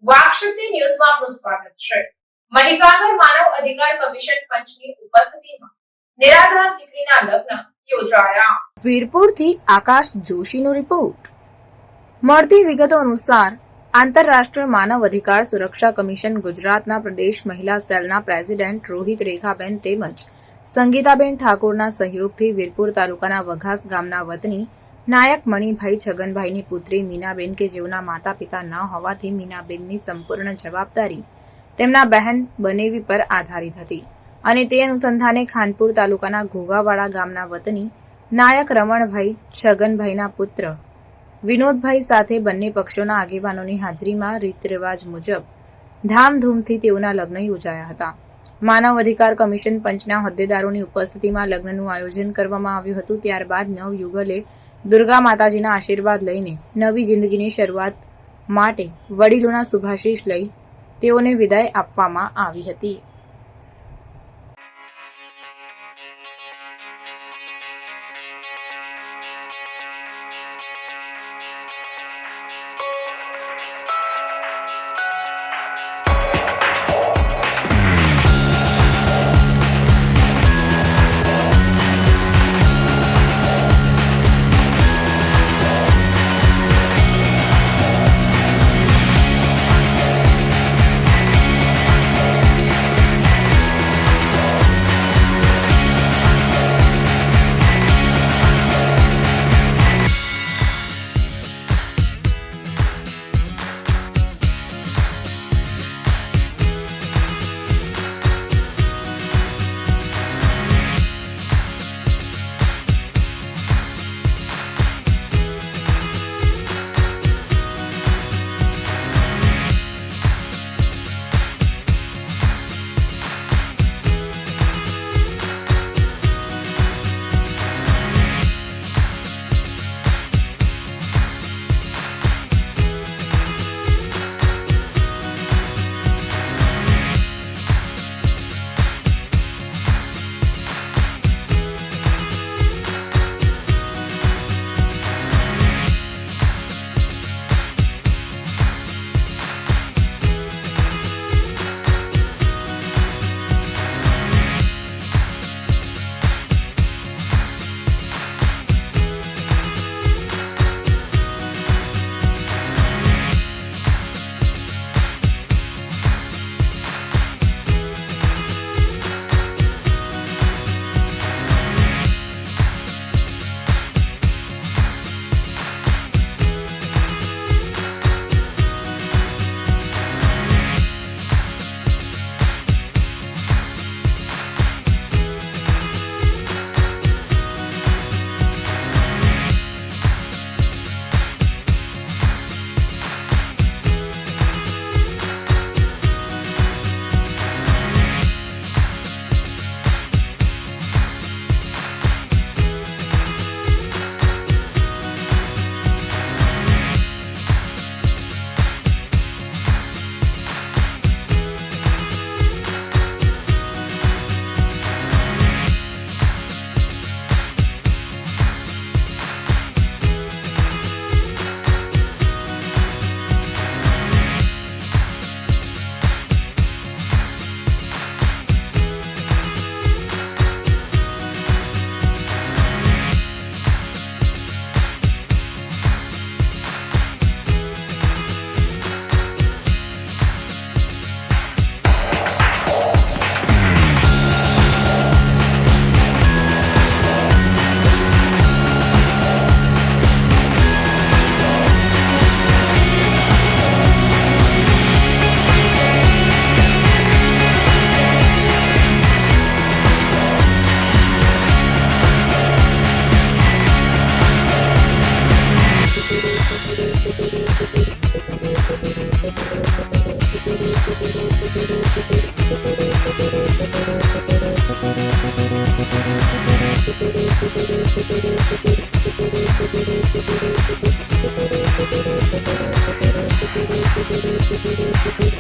વાકશક્તિ ન્યૂઝમાં આપનું સ્વાગત છે। મહીસાગર માનવ અધિકાર કમિશન પંચની ઉપસ્થિતિમાં નિરાધાર દીકરીના લગ્ન યોજાયા। વીરપુરથી આકાશ જોશીનો રિપોર્ટ। મળતી વિગતો અનુસાર આંતરરાષ્ટ્રીય માનવ અધિકાર સુરક્ષા કમિશન ગુજરાતના પ્રદેશ મહિલા સેલના પ્રેસિડેન્ટ રોહિત રેખાબેન તેમજ સંગીતાબેન ઠાકોરના સહયોગથી વીરપુર તાલુકાના વઘાસ ગામના વતની નાયક મણિભાઈ છગનભાઈની પુત્રી મીનાબેન કે જેઓના માતા પિતા ન હોવાથી મીનાબેનની સંપૂર્ણ જવાબદારી તેમના બહેન બનેવી પર આધારિત હતી અને તે અનુસંધાને ખાનપુર તાલુકાના ઘોઘાવાડા ગામના વતની નાયક રમણભાઈ છગનભાઈના પુત્ર વિનોદભાઈ સાથે બંને પક્ષોના આગેવાનોની હાજરીમાં રીતરિવાજ મુજબ ધામધૂમથી તેઓના લગ્ન યોજાયા હતા। માનવ અધિકાર કમિશન પંચના હોદ્દેદારોની ઉપસ્થિતિમાં લગ્નનું આયોજન કરવામાં આવ્યું હતું। ત્યારબાદ નવયુગલે દુર્ગા માતાજીના આશીર્વાદ લઈને નવી જિંદગીની શરૂઆત માટે વડીલોના શુભાશીષ લઈ તેઓને વિદાય આપવામાં આવી હતી। Thank you.